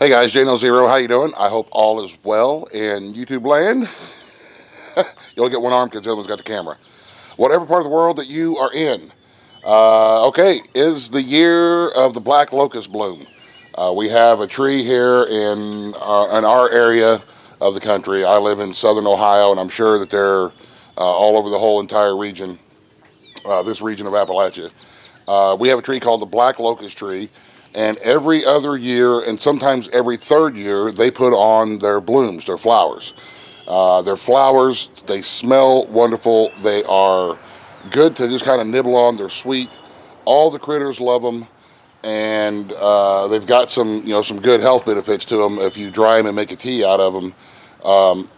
Hey guys, J0, how you doing? I hope all is well in YouTube land. You only get one arm because the other one's got the camera. Whatever part of the world that you are in, okay, is the year of the black locust bloom. We have a tree here in our area of the country. I live in southern Ohio, and I'm sure that they're all over the whole entire region, this region of Appalachia. We have a tree called the black locust tree. And every other year, and sometimes every third year, they put on their blooms, their flowers. Their flowers, they smell wonderful. They are good to just kind of nibble on. They're sweet. All the critters love them. And they've got some, some good health benefits to them. If you dry them and make a tea out of them,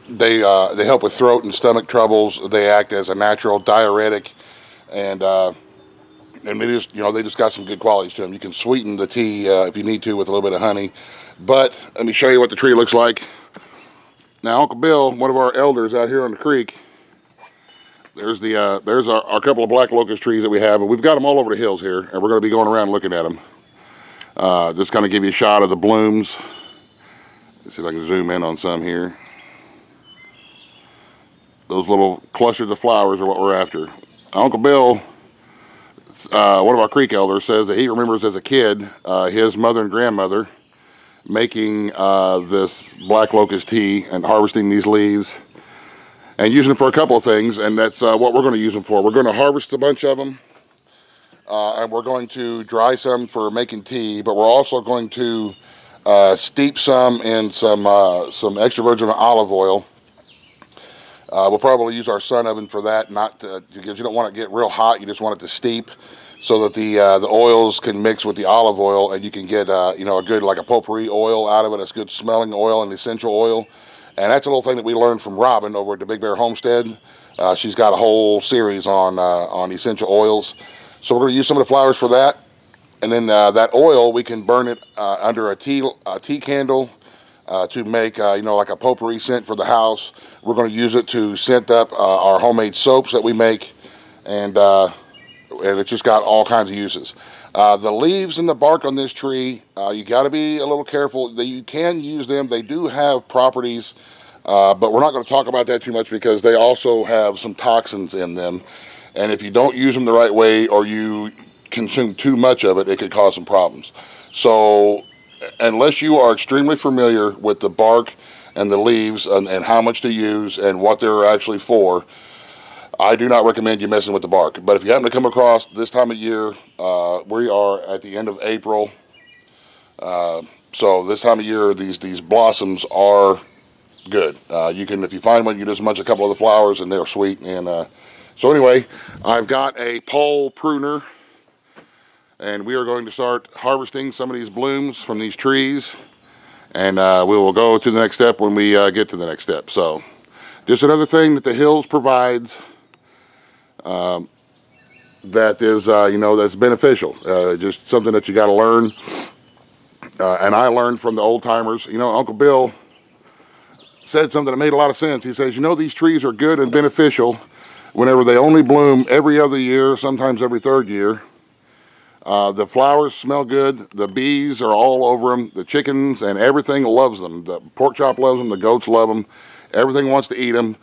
they help with throat and stomach troubles. They act as a natural diuretic, and they just got some good qualities to them. You can sweeten the tea if you need to with a little bit of honey. But let me show you what the tree looks like. Now, Uncle Bill, one of our elders out here on the creek, there's our couple of black locust trees that we have, and we've got them all over the hills here, and we're going to be going around looking at them. Just kind of give you a shot of the blooms. Let's see if I can zoom in on some here. Those little clusters of flowers are what we're after. Uncle Bill, one of our creek elders, says that he remembers as a kid his mother and grandmother making this black locust tea and harvesting these leaves and using them for a couple of things, and that's what we're going to use them for. We're going to harvest a bunch of them, and we're going to dry some for making tea, but we're also going to steep some in some extra virgin olive oil. We'll probably use our sun oven for that, because you don't want it to get real hot. You just want it to steep so that the oils can mix with the olive oil, and you can get a good, like a potpourri oil out of it. It's good smelling oil and essential oil. And that's a little thing that we learned from Robin over at the Bear Homestead. She's got a whole series on essential oils. So we're going to use some of the flowers for that, and then that oil, we can burn it under a tea candle. To make, like a potpourri scent for the house. We're going to use it to scent up our homemade soaps that we make, and it's just got all kinds of uses. The leaves and the bark on this tree, you got to be a little careful. You can use them. They do have properties, but we're not going to talk about that too much because they also have some toxins in them, and if you don't use them the right way or you consume too much of it, it could cause some problems. So unless you are extremely familiar with the bark and the leaves and how much to use and what they're actually for, I do not recommend you messing with the bark. But if you happen to come across this time of year, we are at the end of April, so this time of year these blossoms are good. If you find one, you just munch a couple of the flowers and they're sweet. And so anyway, I've got a pole pruner, and we are going to start harvesting some of these blooms from these trees, and we will go to the next step when we get to the next step. So just another thing that the hills provides that is that's beneficial, just something that you got to learn. And I learned from the old timers. Uncle Bill said something that made a lot of sense. He says, these trees are good and beneficial whenever they only bloom every other year, sometimes every third year. The flowers smell good. The bees are all over them. The chickens and everything loves them. The pork chop loves them. The goats love them. Everything wants to eat them.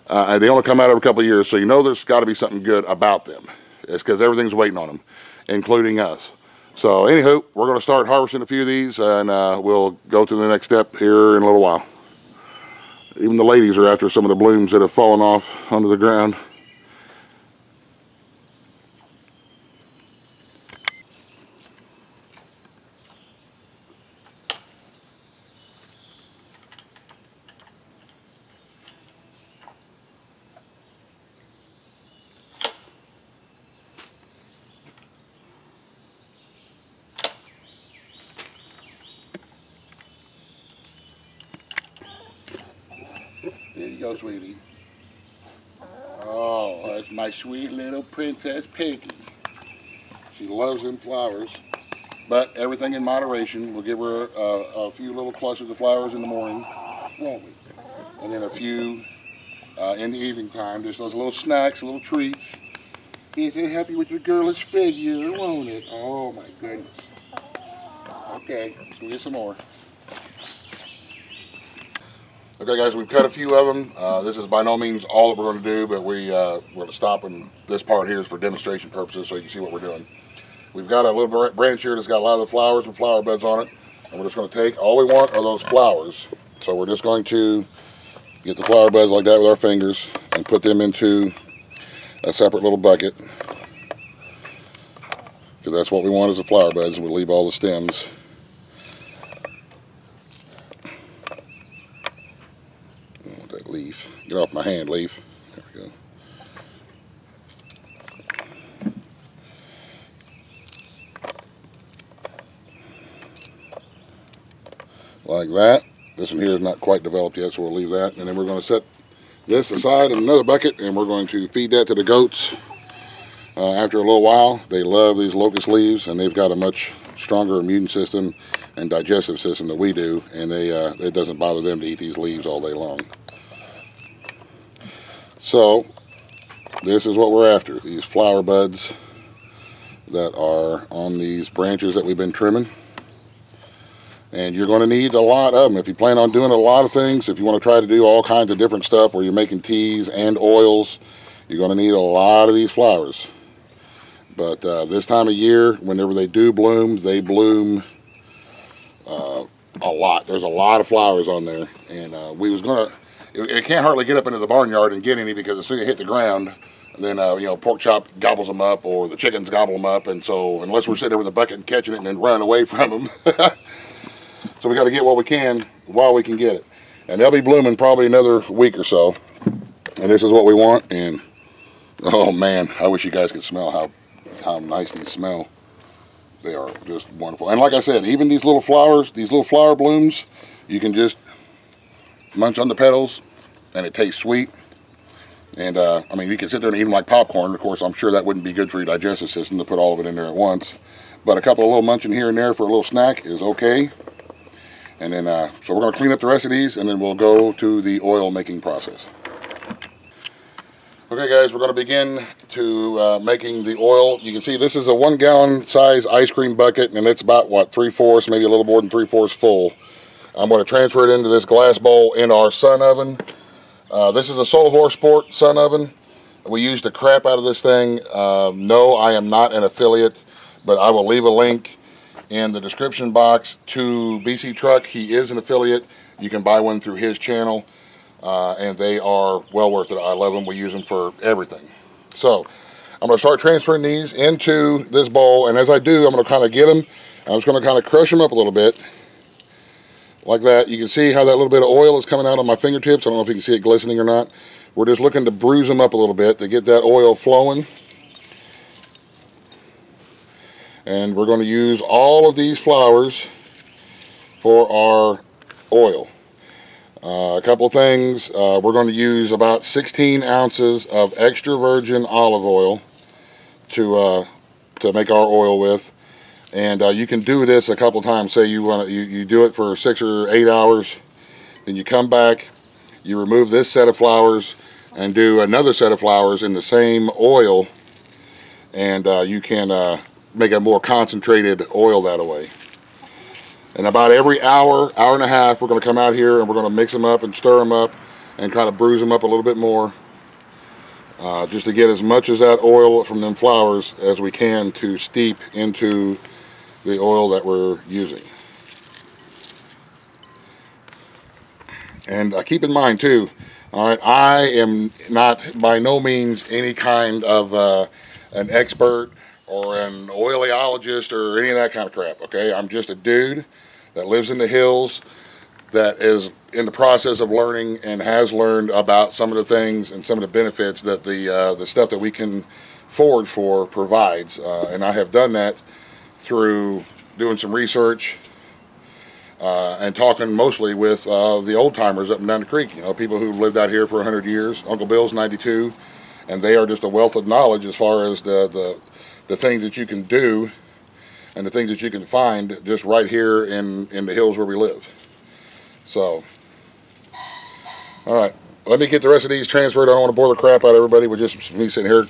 And they only come out every couple of years. So there's got to be something good about them. It's because everything's waiting on them, including us. So anywho, we're going to start harvesting a few of these, and we'll go to the next step here in a little while. Even the ladies are after some of the blooms that have fallen off onto the ground. There you go, sweetie. Oh, that's my sweet little Princess Piggy. She loves them flowers, but everything in moderation. We'll give her a few little clusters of flowers in the morning, won't we? And then a few in the evening time. Just those little snacks, little treats. Is it help you with your girlish figure, won't it? Oh my goodness. Okay, let's get some more. Okay guys, we've cut a few of them. This is by no means all that we're going to do, but we're going to stop, and this part here is for demonstration purposes so you can see what we're doing. We've got a little branch here that's got a lot of the flowers and flower buds on it, and we're just going to take, all we want are those flowers. So we're just going to get the flower buds like that with our fingers and put them into a separate little bucket, because that's what we want is the flower buds, and we'll leave all the stems. That leaf. Get off my hand, leaf. There we go. Like that. This one here is not quite developed yet, so we'll leave that. And then we're going to set this aside in another bucket, and we're going to feed that to the goats. After a little while, they love these locust leaves, and they've got a much stronger immune system and digestive system than we do, and it doesn't bother them to eat these leaves all day long. So this is what we're after, these flower buds that are on these branches that we've been trimming. And you're going to need a lot of them if you plan on doing a lot of things. If you want to try to do all kinds of different stuff where you're making teas and oils, you're going to need a lot of these flowers. But this time of year, whenever they do bloom, they bloom a lot. There's a lot of flowers on there, and we was going to, it can't hardly get up into the barnyard and get any, because as soon as it hit the ground, then you know, pork chop gobbles them up, or the chickens gobble them up, and so unless we're sitting there with a bucket and catching it and then running away from them, so we got to get what we can while we can get it. And they'll be blooming probably another week or so, and this is what we want. And oh man, I wish you guys could smell how nice these smell. They are just wonderful. And like I said, even these little flowers, these little flower blooms, you can just munch on the petals and it tastes sweet. And I mean, you can sit there and eat them like popcorn. Of course, I'm sure that wouldn't be good for your digestive system to put all of it in there at once, but a couple of little munching here and there for a little snack is okay. And then so we're going to clean up the rest of these, and then we'll go to the oil making process. Okay guys, we're going to begin to making the oil. You can see this is a 1 gallon size ice cream bucket, and it's about what, 3/4, maybe a little more than 3/4 full. I'm going to transfer it into this glass bowl in our sun oven. This is a Solavor Sport sun oven. We use the crap out of this thing. No, I am not an affiliate, but I will leave a link in the description box to BC Truck. He is an affiliate. You can buy one through his channel, and they are well worth it. I love them. We use them for everything. So I'm going to start transferring these into this bowl, and as I do, I'm going to kind of get them. I'm just going to kind of crush them up a little bit, like that. You can see how that little bit of oil is coming out on my fingertips. I don't know if you can see it glistening or not. We're just looking to bruise them up a little bit to get that oil flowing. And we're going to use all of these flowers for our oil. A couple things. We're going to use about 16 ounces of extra virgin olive oil to make our oil with. And you can do this a couple times. Say you do it for 6 or 8 hours, then you come back, you remove this set of flowers and do another set of flowers in the same oil, and you can make a more concentrated oil that way. And about every hour, hour and a half, we're going to come out here and we're going to mix them up and stir them up and kind of bruise them up a little bit more, just to get as much of that oil from them flowers as we can to steep into the oil that we're using. And keep in mind too, all right, I am not by no means any kind of an expert or an oilologist or any of that kind of crap, okay? I'm just a dude that lives in the hills that is in the process of learning and has learned about some of the things and some of the benefits that the stuff that we can forage for provides. And I have done that through doing some research and talking mostly with the old timers up and down the creek, you know, people who've lived out here for 100 years. Uncle Bill's 92, and they are just a wealth of knowledge as far as the things that you can do and the things that you can find just right here in the hills where we live. So, all right, let me get the rest of these transferred. I don't want to bore the crap out of everybody with just me sitting here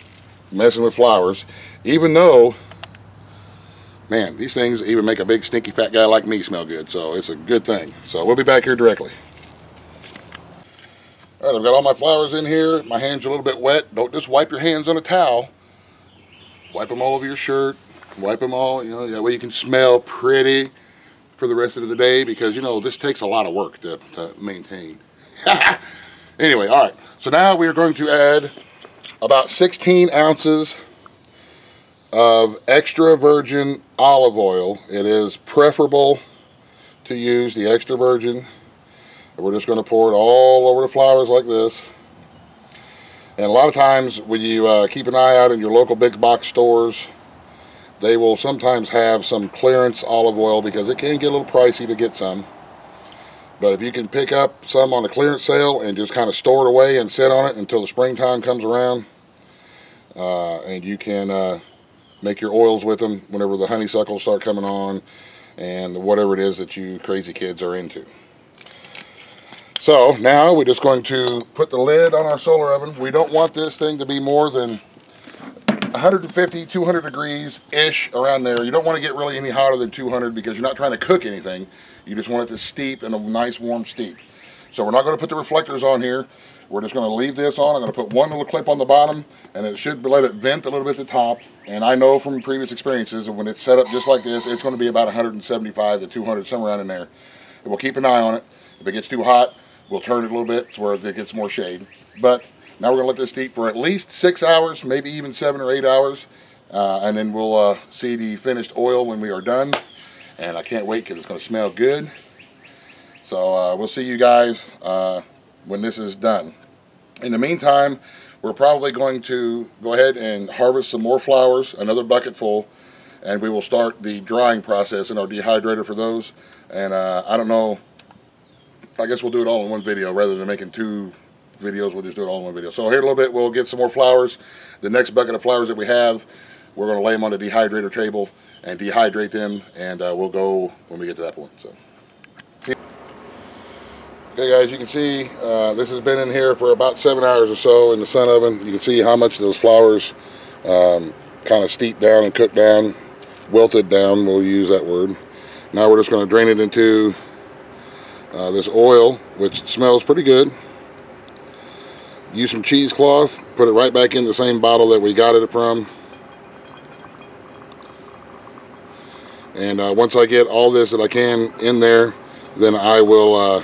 messing with flowers, even though, man, these things even make a big stinky fat guy like me smell good, so it's a good thing. So we'll be back here directly. All right, I've got all my flowers in here. My hands are a little bit wet. Don't just wipe your hands on a towel. Wipe them all over your shirt. Wipe them all, you know, that way you can smell pretty for the rest of the day, because, you know, this takes a lot of work to maintain. Anyway, all right. So now we are going to add about 16 ounces of extra virgin olive oil. It is preferable to use the extra virgin. We're just going to pour it all over the flowers like this. And a lot of times when you keep an eye out in your local big box stores, they will sometimes have some clearance olive oil, because it can get a little pricey to get some. But if you can pick up some on a clearance sale and just kind of store it away and sit on it until the springtime comes around, and you can make your oils with them whenever the honeysuckles start coming on and whatever it is that you crazy kids are into. So now we're just going to put the lid on our solar oven. We don't want this thing to be more than 150, 200 degrees-ish, around there. You don't want to get really any hotter than 200, because you're not trying to cook anything. You just want it to steep in a nice warm steep. So we're not going to put the reflectors on here. We're just going to leave this on. I'm going to put one little clip on the bottom, and it should let it vent a little bit at the top. And I know from previous experiences that when it's set up just like this, it's going to be about 175 to 200, somewhere around in there. And we'll keep an eye on it. If it gets too hot, we'll turn it a little bit to where it gets more shade. But now we're going to let this steep for at least 6 hours, maybe even 7 or 8 hours. And then we'll see the finished oil when we are done. And I can't wait, because it's going to smell good. So we'll see you guys when this is done. In the meantime, we're probably going to go ahead and harvest some more flowers, another bucket full. And we will start the drying process in our dehydrator for those. And I don't know, I guess we'll do it all in one video rather than making 2 videos. We'll just do it all in one video. So here in a little bit, we'll get some more flowers. The next bucket of flowers that we have, we're going to lay them on the dehydrator table and dehydrate them, and we'll go when we get to that point. So, okay guys, you can see this has been in here for about 7 hours or so in the sun oven. You can see how much those flowers kind of steeped down and cooked down, wilted down, we'll use that word. Now we're just going to drain it into this oil, which smells pretty good. Use some cheesecloth, put it right back in the same bottle that we got it from. And once I get all this that I can in there, then I will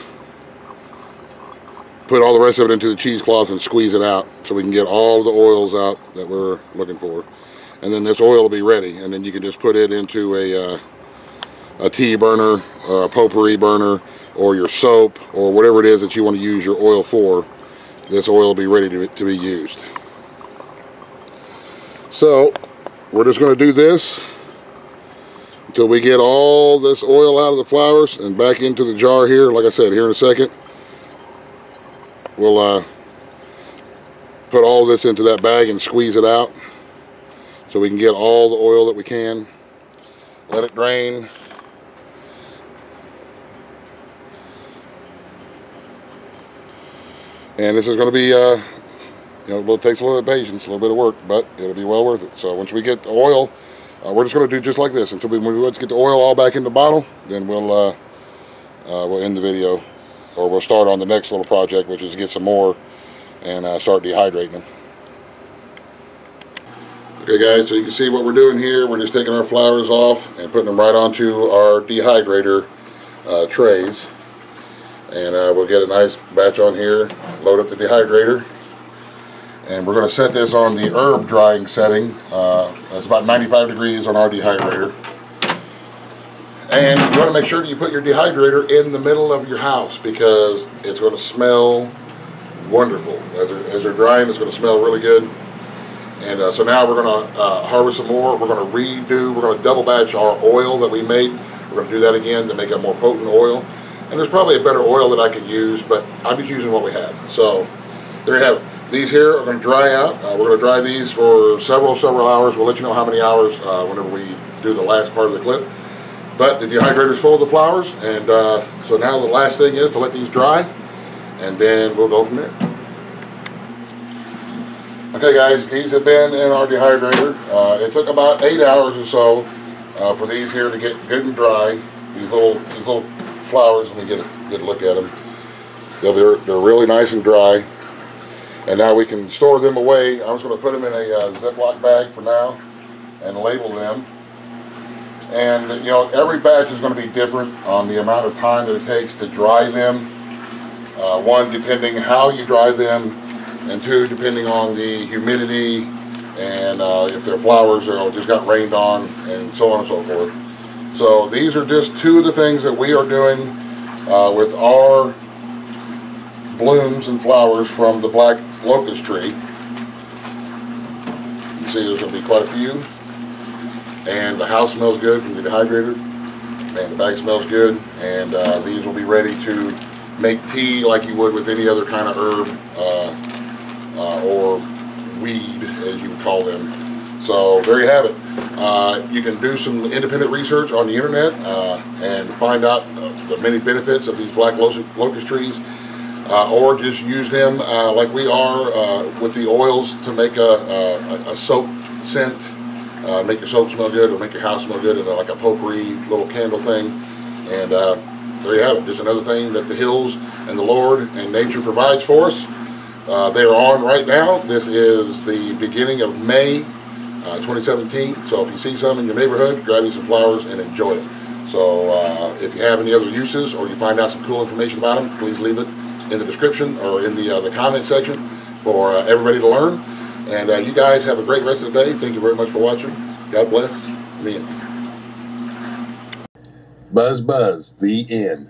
put all the rest of it into the cheesecloth and squeeze it out, so we can get all the oils out that we're looking for. And then this oil will be ready, and then you can just put it into a tea burner, or a potpourri burner, or your soap, or whatever it is that you want to use your oil for. This oil will be ready to be used. So we're just going to do this until we get all this oil out of the flowers and back into the jar here. Like I said, here in a second, we'll put all this into that bag and squeeze it out so we can get all the oil that we can. Let it drain. And this is going to be, you know, it takes a little bit of patience, a little bit of work, but it'll be well worth it. So once we get the oil, we're just going to do just like this until we get the oil all back in the bottle. Then we'll end the video, or we'll start on the next little project, which is get some more and start dehydrating them. Okay guys, so you can see what we're doing here. We're just taking our flowers off and putting them right onto our dehydrator trays. And we'll get a nice batch on here, load up the dehydrator, and we're going to set this on the herb drying setting. That's about 95 degrees on our dehydrator. And you want to make sure that you put your dehydrator in the middle of your house, because it's going to smell wonderful. As they're drying, it's going to smell really good. And so now we're going to harvest some more. We're going to we're going to double batch our oil that we made. We're going to do that again to make a more potent oil. And there's probably a better oil that I could use, but I'm just using what we have. So there you have it. These here are going to dry out. We're going to dry these for several hours. We'll let you know how many hours whenever we do the last part of the clip. But the dehydrator is full of the flowers, and so now the last thing is to let these dry, and then we'll go from there. Okay guys, these have been in our dehydrator. It took about 8 hours or so for these here to get good and dry. These little flowers, let me get a good look at them. They're really nice and dry. And now we can store them away. I'm just going to put them in a Ziploc bag for now and label them. And you know, every batch is going to be different on the amount of time that it takes to dry them. One, depending how you dry them, and two, depending on the humidity and if their flowers are just got rained on, and so on and so forth. So these are just two of the things that we are doing with our blooms and flowers from the black locust tree. You can see there's going to be quite a few. And the house smells good from the dehydrator, and the bag smells good, and these will be ready to make tea like you would with any other kind of herb or weed, as you would call them. So there you have it. You can do some independent research on the internet and find out the many benefits of these black locust trees, or just use them like we are with the oils to make a soap scent. Make your soap smell good, or make your house smell good, and like a potpourri little candle thing. And there you have it. Just another thing that the hills and the Lord and nature provides for us. They are on right now. This is the beginning of May 2017. So if you see some in your neighborhood, grab you some flowers and enjoy it. So if you have any other uses, or you find out some cool information about them, please leave it in the description or in the comment section for everybody to learn. And you guys have a great rest of the day. Thank you very much for watching. God bless. The end. Buzz, buzz. The end.